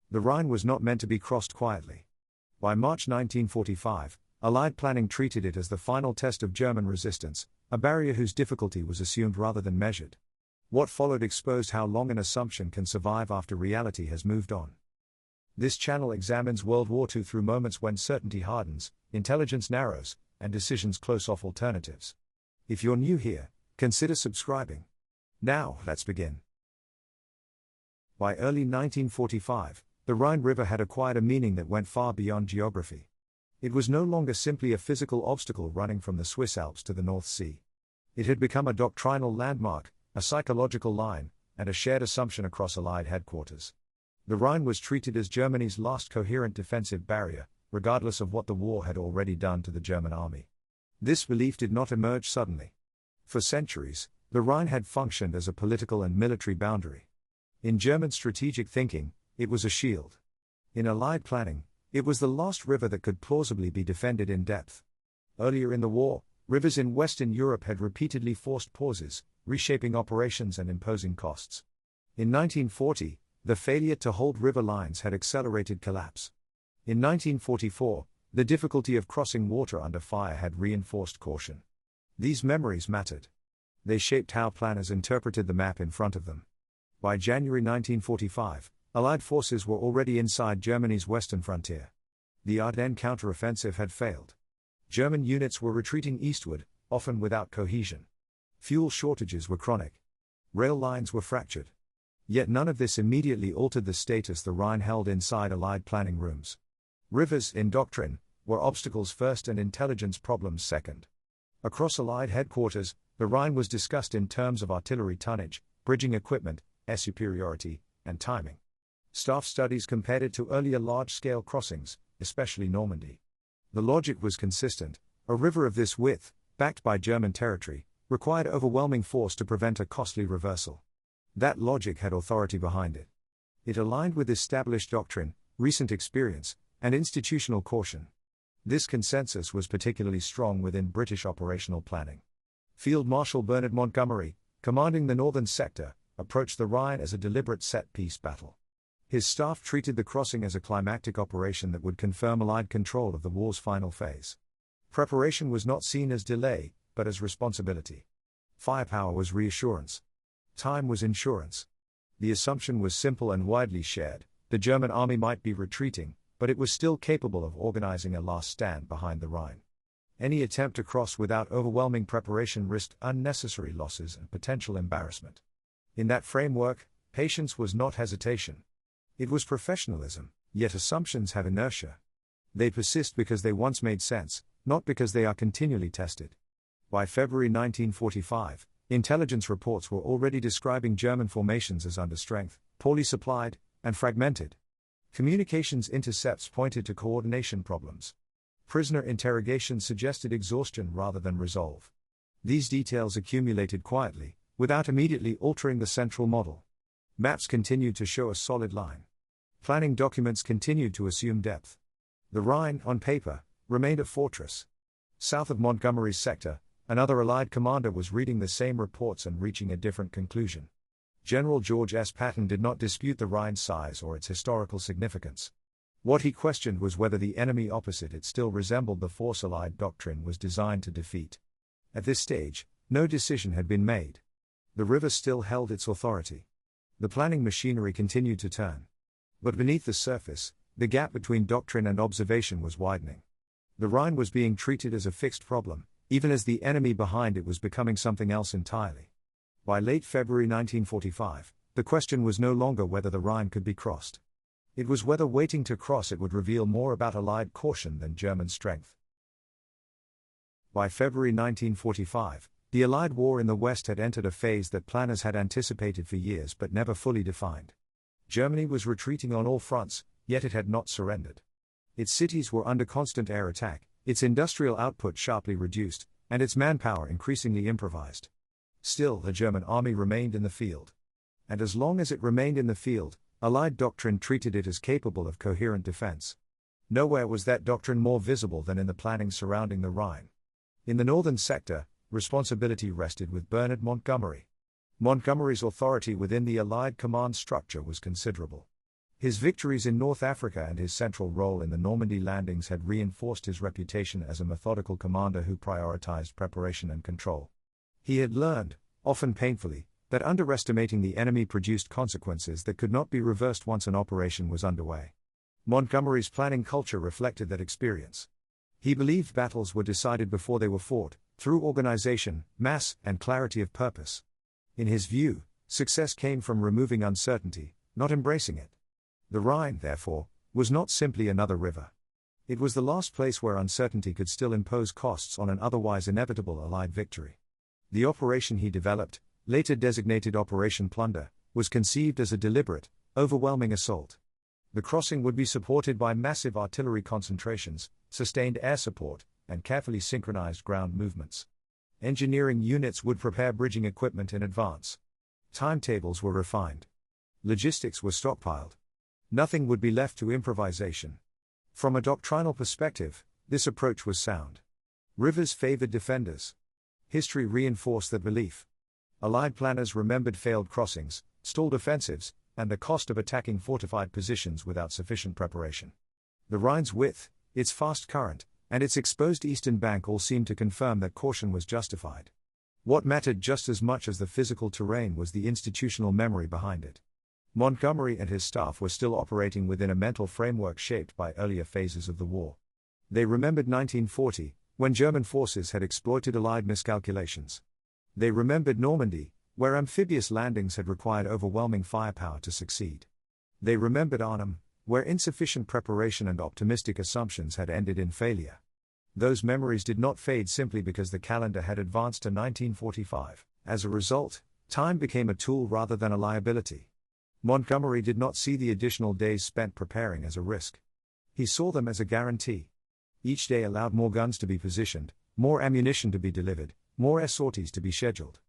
The Rhine was not meant to be crossed quietly. By March 1945, Allied planning treated it as the final test of German resistance, a barrier whose difficulty was assumed rather than measured. What followed exposed how long an assumption can survive after reality has moved on. This channel examines World War II through moments when certainty hardens, intelligence narrows, and decisions close off alternatives. If you're new here, consider subscribing. Now, let's begin. By early 1945, the Rhine River had acquired a meaning that went far beyond geography. It was no longer simply a physical obstacle running from the Swiss Alps to the North Sea. It had become a doctrinal landmark, a psychological line, and a shared assumption across Allied headquarters. The Rhine was treated as Germany's last coherent defensive barrier, regardless of what the war had already done to the German army. This belief did not emerge suddenly. For centuries, the Rhine had functioned as a political and military boundary. In German strategic thinking, it was a shield. In Allied planning, it was the last river that could plausibly be defended in depth. Earlier in the war, rivers in Western Europe had repeatedly forced pauses, reshaping operations and imposing costs. In 1940, the failure to hold river lines had accelerated collapse. In 1944, the difficulty of crossing water under fire had reinforced caution. These memories mattered. They shaped how planners interpreted the map in front of them. By January 1945, Allied forces were already inside Germany's western frontier. The Ardennes counteroffensive had failed. German units were retreating eastward, often without cohesion. Fuel shortages were chronic. Rail lines were fractured. Yet none of this immediately altered the status the Rhine held inside Allied planning rooms. Rivers, in doctrine, were obstacles first and intelligence problems second. Across Allied headquarters, the Rhine was discussed in terms of artillery tonnage, bridging equipment, air superiority, and timing. Staff studies compared it to earlier large-scale crossings, especially Normandy. The logic was consistent: a river of this width, backed by German territory, required overwhelming force to prevent a costly reversal. That logic had authority behind it. It aligned with established doctrine, recent experience, and institutional caution. This consensus was particularly strong within British operational planning. Field Marshal Bernard Montgomery, commanding the northern sector, approached the Rhine as a deliberate set-piece battle. His staff treated the crossing as a climactic operation that would confirm Allied control of the war's final phase. Preparation was not seen as delay, but as responsibility. Firepower was reassurance. Time was insurance. The assumption was simple and widely shared: the German army might be retreating, but it was still capable of organizing a last stand behind the Rhine. Any attempt to cross without overwhelming preparation risked unnecessary losses and potential embarrassment. In that framework, patience was not hesitation. It was professionalism, yet assumptions have inertia. They persist because they once made sense, not because they are continually tested. By February 1945, intelligence reports were already describing German formations as understrength, poorly supplied, and fragmented. Communications intercepts pointed to coordination problems. Prisoner interrogations suggested exhaustion rather than resolve. These details accumulated quietly, without immediately altering the central model. Maps continued to show a solid line. Planning documents continued to assume depth. The Rhine, on paper, remained a fortress. South of Montgomery's sector, another Allied commander was reading the same reports and reaching a different conclusion. General George S. Patton did not dispute the Rhine's size or its historical significance. What he questioned was whether the enemy opposite it still resembled the force Allied doctrine was designed to defeat. At this stage, no decision had been made. The river still held its authority. The planning machinery continued to turn. But beneath the surface, the gap between doctrine and observation was widening. The Rhine was being treated as a fixed problem, even as the enemy behind it was becoming something else entirely. By late February 1945, the question was no longer whether the Rhine could be crossed. It was whether waiting to cross it would reveal more about Allied caution than German strength. By February 1945, the Allied war in the West had entered a phase that planners had anticipated for years but never fully defined. Germany was retreating on all fronts, yet it had not surrendered. Its cities were under constant air attack, its industrial output sharply reduced, and its manpower increasingly improvised. Still, the German army remained in the field. And as long as it remained in the field, Allied doctrine treated it as capable of coherent defense. Nowhere was that doctrine more visible than in the planning surrounding the Rhine. In the northern sector, responsibility rested with Bernard Montgomery. Montgomery's authority within the Allied command structure was considerable. His victories in North Africa and his central role in the Normandy landings had reinforced his reputation as a methodical commander who prioritized preparation and control. He had learned, often painfully, that underestimating the enemy produced consequences that could not be reversed once an operation was underway. Montgomery's planning culture reflected that experience. He believed battles were decided before they were fought, through organization, mass, and clarity of purpose. In his view, success came from removing uncertainty, not embracing it. The Rhine, therefore, was not simply another river. It was the last place where uncertainty could still impose costs on an otherwise inevitable Allied victory. The operation he developed, later designated Operation Plunder, was conceived as a deliberate, overwhelming assault. The crossing would be supported by massive artillery concentrations, sustained air support, and carefully synchronized ground movements. Engineering units would prepare bridging equipment in advance. Timetables were refined. Logistics was stockpiled. Nothing would be left to improvisation. From a doctrinal perspective, this approach was sound. Rivers favored defenders. History reinforced that belief. Allied planners remembered failed crossings, stalled offensives, and the cost of attacking fortified positions without sufficient preparation. The Rhine's width, its fast current, and its exposed eastern bank all seemed to confirm that caution was justified. What mattered just as much as the physical terrain was the institutional memory behind it. Montgomery and his staff were still operating within a mental framework shaped by earlier phases of the war. They remembered 1940, when German forces had exploited Allied miscalculations. They remembered Normandy, where amphibious landings had required overwhelming firepower to succeed. They remembered Arnhem, where insufficient preparation and optimistic assumptions had ended in failure. Those memories did not fade simply because the calendar had advanced to 1945. As a result, time became a tool rather than a liability. Montgomery did not see the additional days spent preparing as a risk. He saw them as a guarantee. Each day allowed more guns to be positioned, more ammunition to be delivered, more air sorties to be scheduled.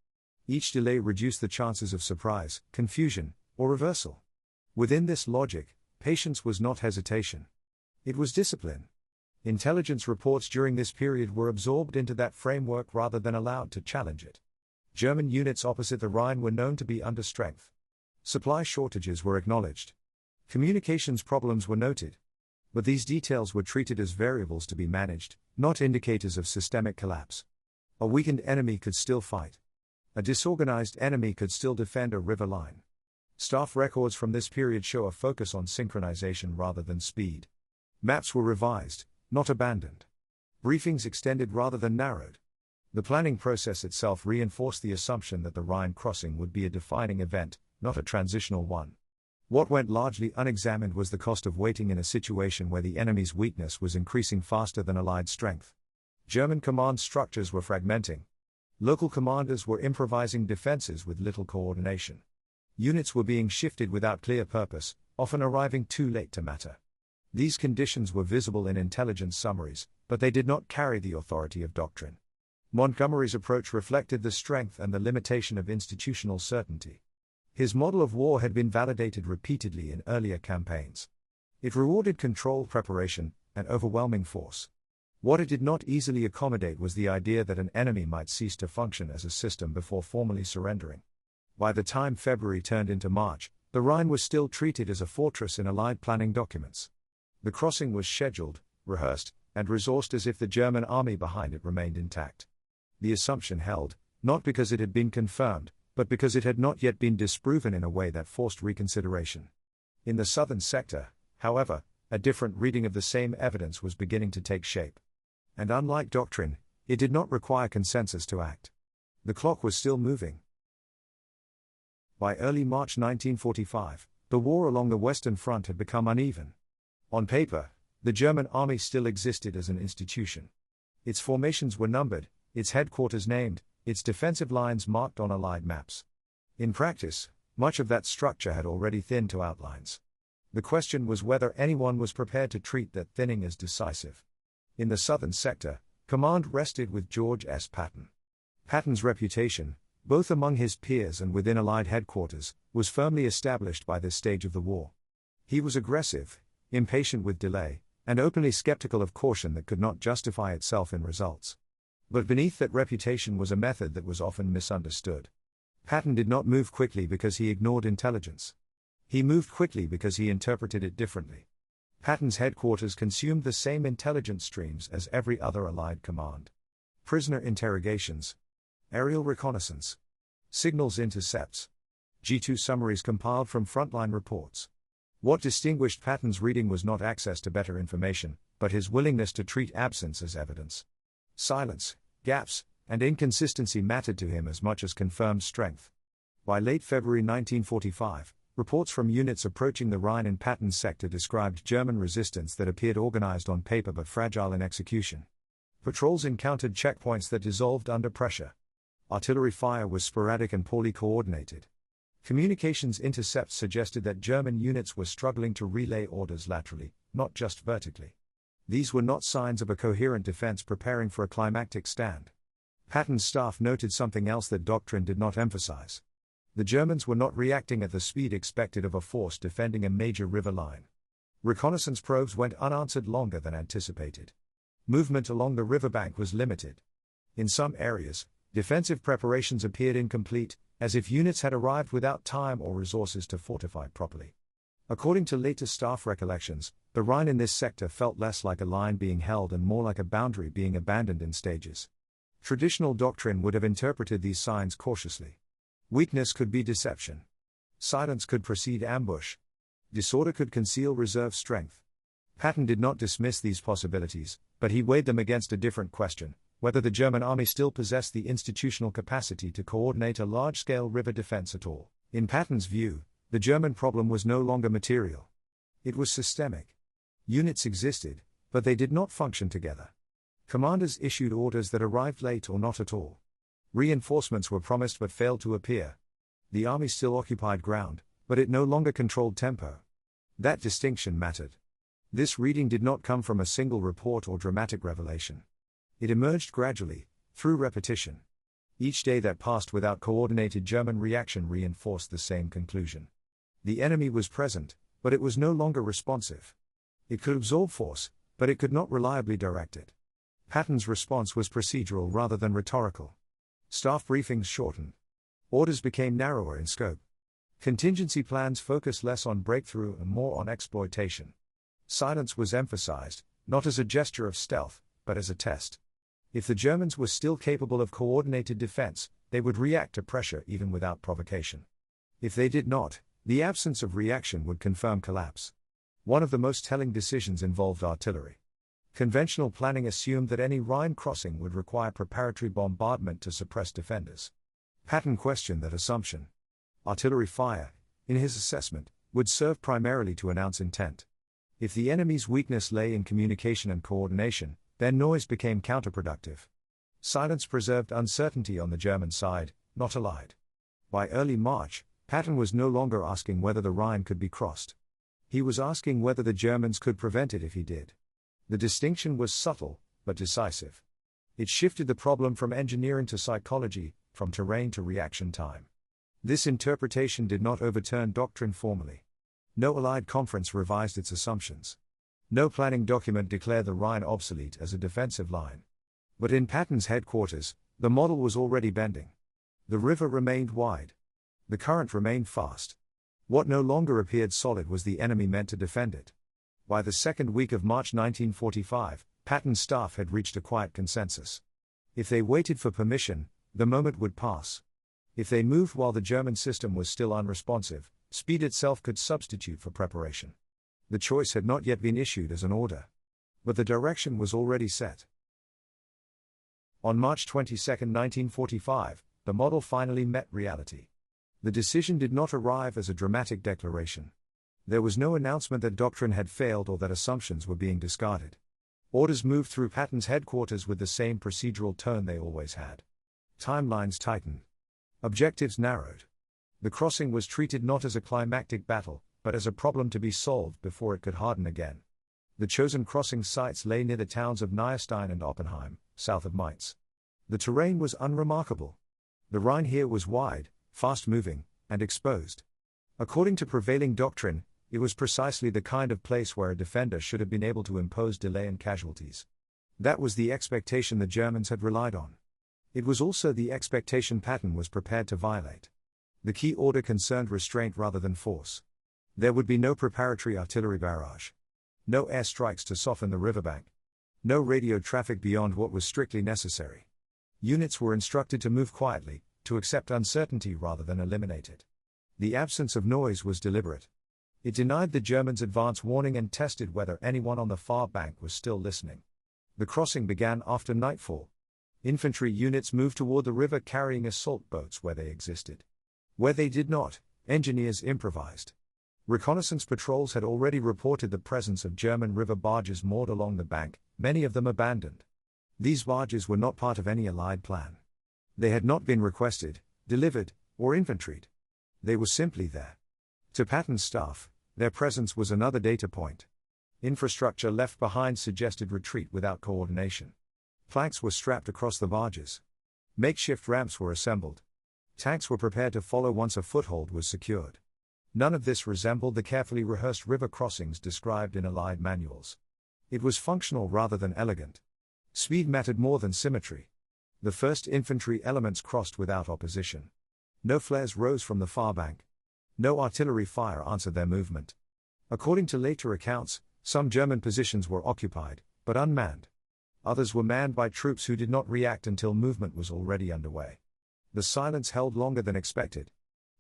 Each delay reduced the chances of surprise, confusion, or reversal. Within this logic, patience was not hesitation. It was discipline. Intelligence reports during this period were absorbed into that framework rather than allowed to challenge it. German units opposite the Rhine were known to be under strength. Supply shortages were acknowledged. Communications problems were noted. But these details were treated as variables to be managed, not indicators of systemic collapse. A weakened enemy could still fight. A disorganized enemy could still defend a river line. Staff records from this period show a focus on synchronization rather than speed. Maps were revised, not abandoned. Briefings extended rather than narrowed. The planning process itself reinforced the assumption that the Rhine crossing would be a defining event, not a transitional one. What went largely unexamined was the cost of waiting in a situation where the enemy's weakness was increasing faster than Allied strength. German command structures were fragmenting. Local commanders were improvising defenses with little coordination. Units were being shifted without clear purpose, often arriving too late to matter. These conditions were visible in intelligence summaries, but they did not carry the authority of doctrine. Montgomery's approach reflected the strength and the limitation of institutional certainty. His model of war had been validated repeatedly in earlier campaigns. It rewarded control, preparation, and overwhelming force. What it did not easily accommodate was the idea that an enemy might cease to function as a system before formally surrendering. By the time February turned into March, the Rhine was still treated as a fortress in Allied planning documents. The crossing was scheduled, rehearsed, and resourced as if the German army behind it remained intact. The assumption held, not because it had been confirmed, but because it had not yet been disproven in a way that forced reconsideration. In the southern sector, however, a different reading of the same evidence was beginning to take shape. And unlike doctrine, it did not require consensus to act. The clock was still moving. By early March 1945, the war along the Western Front had become uneven. On paper, the German army still existed as an institution. Its formations were numbered, its headquarters named, its defensive lines marked on Allied maps. In practice, much of that structure had already thinned to outlines. The question was whether anyone was prepared to treat that thinning as decisive. In the southern sector, command rested with George S. Patton. Patton's reputation, both among his peers and within Allied headquarters, was firmly established by this stage of the war. He was aggressive, impatient with delay, and openly skeptical of caution that could not justify itself in results. But beneath that reputation was a method that was often misunderstood. Patton did not move quickly because he ignored intelligence. He moved quickly because he interpreted it differently. Patton's headquarters consumed the same intelligence streams as every other Allied command. Prisoner interrogations, aerial reconnaissance, signals intercepts, G2 summaries compiled from frontline reports. What distinguished Patton's reading was not access to better information, but his willingness to treat absence as evidence. Silence, gaps, and inconsistency mattered to him as much as confirmed strength. By late February 1945, reports from units approaching the Rhine in Patton's sector described German resistance that appeared organized on paper but fragile in execution. Patrols encountered checkpoints that dissolved under pressure. Artillery fire was sporadic and poorly coordinated. Communications intercepts suggested that German units were struggling to relay orders laterally, not just vertically. These were not signs of a coherent defense preparing for a climactic stand. Patton's staff noted something else that doctrine did not emphasize. The Germans were not reacting at the speed expected of a force defending a major river line. Reconnaissance probes went unanswered longer than anticipated. Movement along the riverbank was limited. In some areas, defensive preparations appeared incomplete, as if units had arrived without time or resources to fortify properly. According to later staff recollections, the Rhine in this sector felt less like a line being held and more like a boundary being abandoned in stages. Traditional doctrine would have interpreted these signs cautiously. Weakness could be deception. Silence could precede ambush. Disorder could conceal reserve strength. Patton did not dismiss these possibilities, but he weighed them against a different question: whether the German army still possessed the institutional capacity to coordinate a large-scale river defense at all. In Patton's view, the German problem was no longer material. It was systemic. Units existed, but they did not function together. Commanders issued orders that arrived late or not at all. Reinforcements were promised but failed to appear. The army still occupied ground, but it no longer controlled tempo. That distinction mattered. This reading did not come from a single report or dramatic revelation. It emerged gradually, through repetition. Each day that passed without coordinated German reaction reinforced the same conclusion. The enemy was present, but it was no longer responsive. It could absorb force, but it could not reliably direct it. Patton's response was procedural rather than rhetorical. Staff briefings shortened. Orders became narrower in scope. Contingency plans focused less on breakthrough and more on exploitation. Silence was emphasized, not as a gesture of stealth, but as a test. If the Germans were still capable of coordinated defense, they would react to pressure even without provocation. If they did not, the absence of reaction would confirm collapse. One of the most telling decisions involved artillery. Conventional planning assumed that any Rhine crossing would require preparatory bombardment to suppress defenders. Patton questioned that assumption. Artillery fire, in his assessment, would serve primarily to announce intent. If the enemy's weakness lay in communication and coordination, then noise became counterproductive. Silence preserved uncertainty on the German side, not allied. By early March, Patton was no longer asking whether the Rhine could be crossed. He was asking whether the Germans could prevent it if he did. The distinction was subtle, but decisive. It shifted the problem from engineering to psychology, from terrain to reaction time. This interpretation did not overturn doctrine formally. No Allied conference revised its assumptions. No planning document declared the Rhine obsolete as a defensive line. But in Patton's headquarters, the model was already bending. The river remained wide. The current remained fast. What no longer appeared solid was the enemy meant to defend it. By the second week of March 1945, Patton's staff had reached a quiet consensus. If they waited for permission, the moment would pass. If they moved while the German system was still unresponsive, speed itself could substitute for preparation. The choice had not yet been issued as an order. But the direction was already set. On March 22, 1945, the model finally met reality. The decision did not arrive as a dramatic declaration. There was no announcement that doctrine had failed or that assumptions were being discarded. Orders moved through Patton's headquarters with the same procedural tone they always had. Timelines tightened. Objectives narrowed. The crossing was treated not as a climactic battle, but as a problem to be solved before it could harden again. The chosen crossing sites lay near the towns of Nierstein and Oppenheim, south of Mainz. The terrain was unremarkable. The Rhine here was wide, fast-moving, and exposed. According to prevailing doctrine, it was precisely the kind of place where a defender should have been able to impose delay and casualties. That was the expectation the Germans had relied on. It was also the expectation Patton was prepared to violate. The key order concerned restraint rather than force. There would be no preparatory artillery barrage. No airstrikes to soften the riverbank. No radio traffic beyond what was strictly necessary. Units were instructed to move quietly, to accept uncertainty rather than eliminate it. The absence of noise was deliberate. It denied the Germans advance warning and tested whether anyone on the far bank was still listening. The crossing began after nightfall. Infantry units moved toward the river carrying assault boats where they existed. Where they did not, engineers improvised. Reconnaissance patrols had already reported the presence of German river barges moored along the bank, many of them abandoned. These barges were not part of any Allied plan. They had not been requested, delivered, or inventoried. They were simply there. To Patton's staff, their presence was another data point. Infrastructure left behind suggested retreat without coordination. Planks were strapped across the barges. Makeshift ramps were assembled. Tanks were prepared to follow once a foothold was secured. None of this resembled the carefully rehearsed river crossings described in Allied manuals. It was functional rather than elegant. Speed mattered more than symmetry. The first infantry elements crossed without opposition. No flares rose from the far bank. No artillery fire answered their movement. According to later accounts, some German positions were occupied, but unmanned. Others were manned by troops who did not react until movement was already underway. The silence held longer than expected.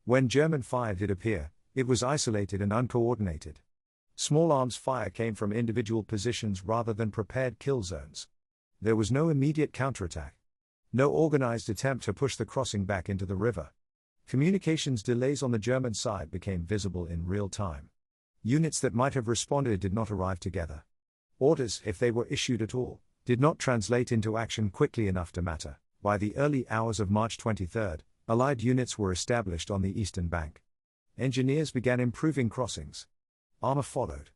When German fire did appear, it was isolated and uncoordinated. Small arms fire came from individual positions rather than prepared kill zones. There was no immediate counterattack. No organized attempt to push the crossing back into the river. Communications delays on the German side became visible in real time. Units that might have responded did not arrive together. Orders, if they were issued at all, did not translate into action quickly enough to matter. By the early hours of March 23, Allied units were established on the eastern bank. Engineers began improving crossings. Armor followed.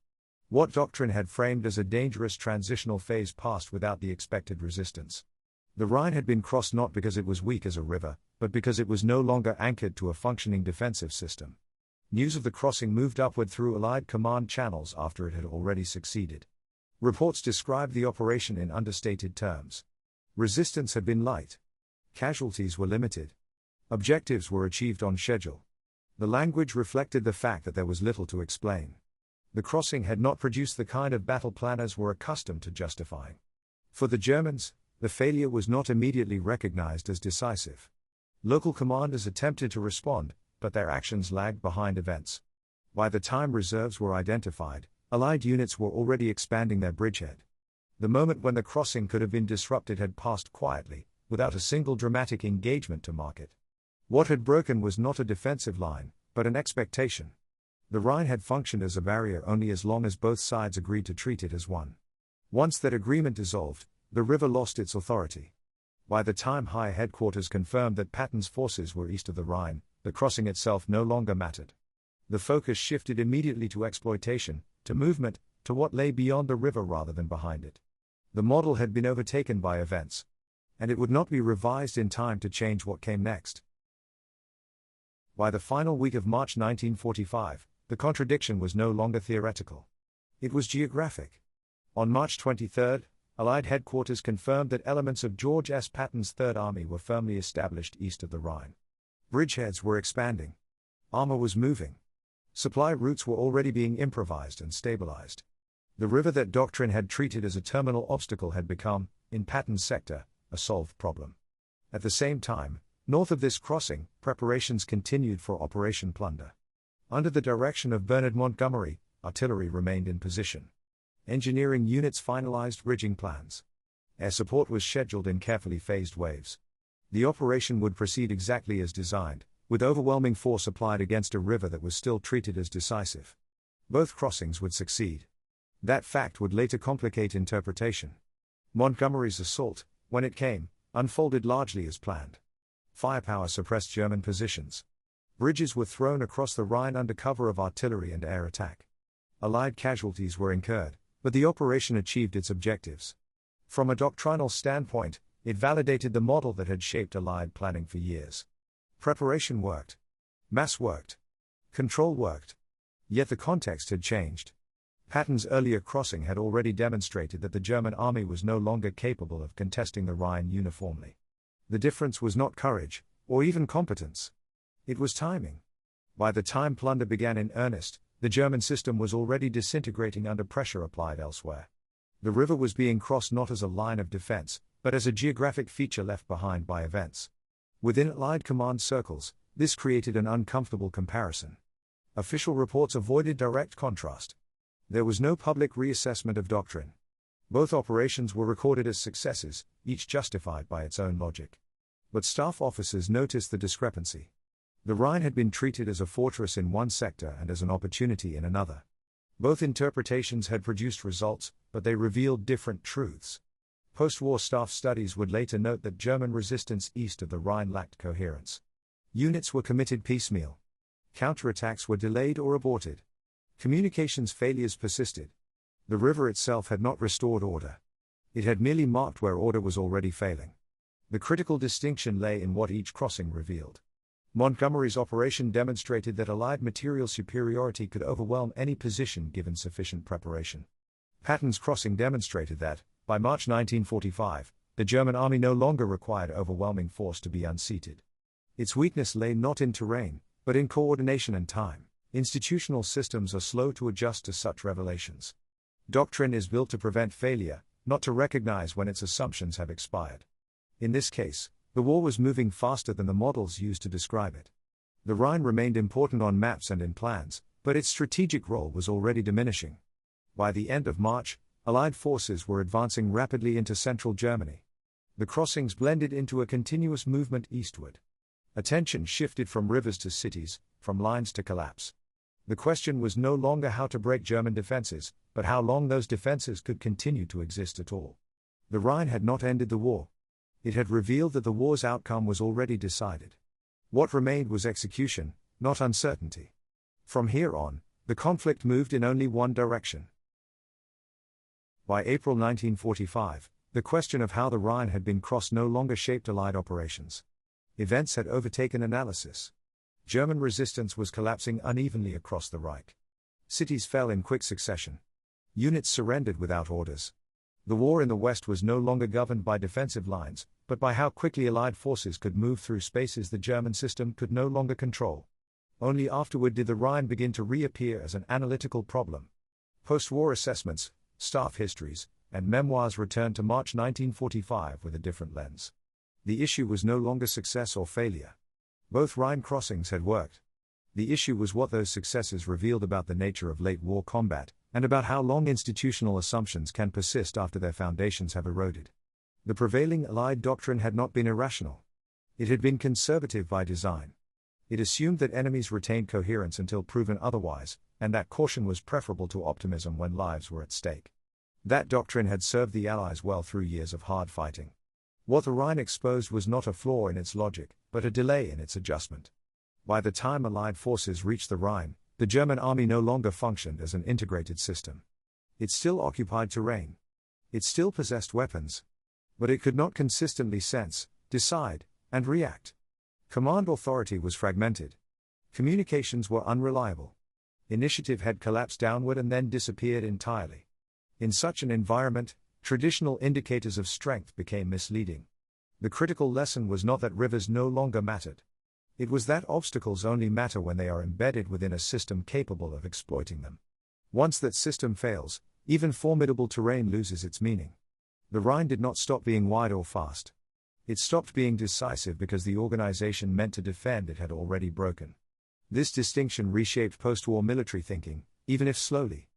What doctrine had framed as a dangerous transitional phase passed without the expected resistance. The Rhine had been crossed not because it was weak as a river, but because it was no longer anchored to a functioning defensive system. News of the crossing moved upward through Allied command channels after it had already succeeded. Reports described the operation in understated terms. Resistance had been light. Casualties were limited. Objectives were achieved on schedule. The language reflected the fact that there was little to explain. The crossing had not produced the kind of battle planners were accustomed to justifying. For the Germans, the failure was not immediately recognized as decisive. Local commanders attempted to respond, but their actions lagged behind events. By the time reserves were identified, Allied units were already expanding their bridgehead. The moment when the crossing could have been disrupted had passed quietly, without a single dramatic engagement to mark it. What had broken was not a defensive line, but an expectation. The Rhine had functioned as a barrier only as long as both sides agreed to treat it as one. Once that agreement dissolved, the river lost its authority. By the time High Headquarters confirmed that Patton's forces were east of the Rhine, the crossing itself no longer mattered. The focus shifted immediately to exploitation, to movement, to what lay beyond the river rather than behind it. The model had been overtaken by events. And it would not be revised in time to change what came next. By the final week of March 1945, the contradiction was no longer theoretical. It was geographic. On March 23, Allied headquarters confirmed that elements of George S. Patton's Third Army were firmly established east of the Rhine. Bridgeheads were expanding. Armor was moving. Supply routes were already being improvised and stabilized. The river that doctrine had treated as a terminal obstacle had become, in Patton's sector, a solved problem. At the same time, north of this crossing, preparations continued for Operation Plunder. Under the direction of Bernard Montgomery, artillery remained in position. Engineering units finalized bridging plans. Air support was scheduled in carefully phased waves. The operation would proceed exactly as designed, with overwhelming force applied against a river that was still treated as decisive. Both crossings would succeed. That fact would later complicate interpretation. Montgomery's assault, when it came, unfolded largely as planned. Firepower suppressed German positions. Bridges were thrown across the Rhine under cover of artillery and air attack. Allied casualties were incurred, but the operation achieved its objectives. From a doctrinal standpoint, it validated the model that had shaped Allied planning for years. Preparation worked. Mass worked. Control worked. Yet the context had changed. Patton's earlier crossing had already demonstrated that the German army was no longer capable of contesting the Rhine uniformly. The difference was not courage, or even competence. It was timing. By the time plunder began in earnest, The German system was already disintegrating under pressure applied elsewhere. The river was being crossed not as a line of defense, but as a geographic feature left behind by events. Within Allied command circles, this created an uncomfortable comparison. Official reports avoided direct contrast. There was no public reassessment of doctrine. Both operations were recorded as successes, each justified by its own logic. But staff officers noticed the discrepancy. The Rhine had been treated as a fortress in one sector and as an opportunity in another. Both interpretations had produced results, but they revealed different truths. Post-war staff studies would later note that German resistance east of the Rhine lacked coherence. Units were committed piecemeal. Counterattacks were delayed or aborted. Communications failures persisted. The river itself had not restored order. It had merely marked where order was already failing. The critical distinction lay in what each crossing revealed. Montgomery's operation demonstrated that Allied material superiority could overwhelm any position given sufficient preparation. Patton's crossing demonstrated that, by March 1945, the German army no longer required overwhelming force to be unseated. Its weakness lay not in terrain, but in coordination and time. Institutional systems are slow to adjust to such revelations. Doctrine is built to prevent failure, not to recognize when its assumptions have expired. In this case, the war was moving faster than the models used to describe it. The Rhine remained important on maps and in plans, but its strategic role was already diminishing. By the end of March, Allied forces were advancing rapidly into central Germany. The crossings blended into a continuous movement eastward. Attention shifted from rivers to cities, from lines to collapse. The question was no longer how to break German defenses, but how long those defenses could continue to exist at all. The Rhine had not ended the war. It had revealed that the war's outcome was already decided. What remained was execution, not uncertainty. From here on, the conflict moved in only one direction. By April 1945, the question of how the Rhine had been crossed no longer shaped Allied operations. Events had overtaken analysis. German resistance was collapsing unevenly across the Reich. Cities fell in quick succession. Units surrendered without orders. The war in the West was no longer governed by defensive lines, but by how quickly Allied forces could move through spaces the German system could no longer control. Only afterward did the Rhine begin to reappear as an analytical problem. Post-war assessments, staff histories, and memoirs returned to March 1945 with a different lens. The issue was no longer success or failure. Both Rhine crossings had worked. The issue was what those successes revealed about the nature of late war combat, and about how long institutional assumptions can persist after their foundations have eroded. The prevailing Allied doctrine had not been irrational. It had been conservative by design. It assumed that enemies retained coherence until proven otherwise, and that caution was preferable to optimism when lives were at stake. That doctrine had served the Allies well through years of hard fighting. What the Rhine exposed was not a flaw in its logic, but a delay in its adjustment. By the time Allied forces reached the Rhine, the German army no longer functioned as an integrated system. It still occupied terrain. It still possessed weapons. But it could not consistently sense, decide, and react. Command authority was fragmented. Communications were unreliable. Initiative had collapsed downward and then disappeared entirely. In such an environment, traditional indicators of strength became misleading. The critical lesson was not that rivers no longer mattered. It was that obstacles only matter when they are embedded within a system capable of exploiting them. Once that system fails, even formidable terrain loses its meaning. The Rhine did not stop being wide or fast. It stopped being decisive because the organization meant to defend it had already broken. This distinction reshaped post-war military thinking, even if slowly.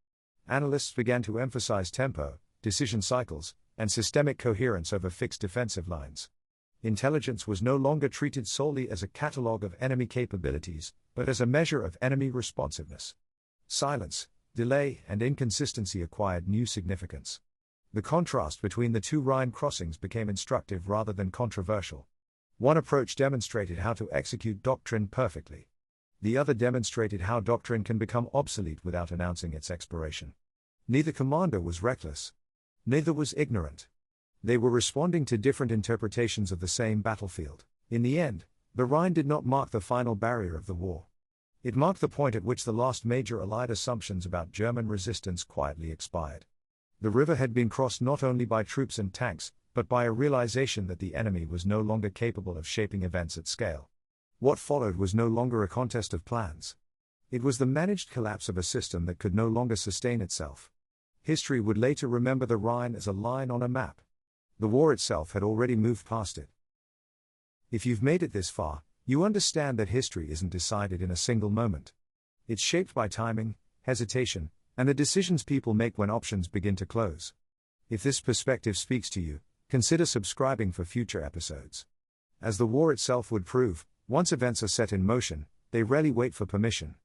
Analysts began to emphasize tempo, decision cycles, and systemic coherence over fixed defensive lines. Intelligence was no longer treated solely as a catalogue of enemy capabilities, but as a measure of enemy responsiveness. Silence, delay, and inconsistency acquired new significance. The contrast between the two Rhine crossings became instructive rather than controversial. One approach demonstrated how to execute doctrine perfectly. The other demonstrated how doctrine can become obsolete without announcing its expiration. Neither commander was reckless. Neither was ignorant. They were responding to different interpretations of the same battlefield. In the end, the Rhine did not mark the final barrier of the war. It marked the point at which the last major Allied assumptions about German resistance quietly expired. The river had been crossed not only by troops and tanks, but by a realization that the enemy was no longer capable of shaping events at scale. What followed was no longer a contest of plans. It was the managed collapse of a system that could no longer sustain itself. History would later remember the Rhine as a line on a map. The war itself had already moved past it. If you've made it this far, you understand that history isn't decided in a single moment. It's shaped by timing, hesitation, and the decisions people make when options begin to close. If this perspective speaks to you, consider subscribing for future episodes. As the war itself would prove, once events are set in motion, they rarely wait for permission.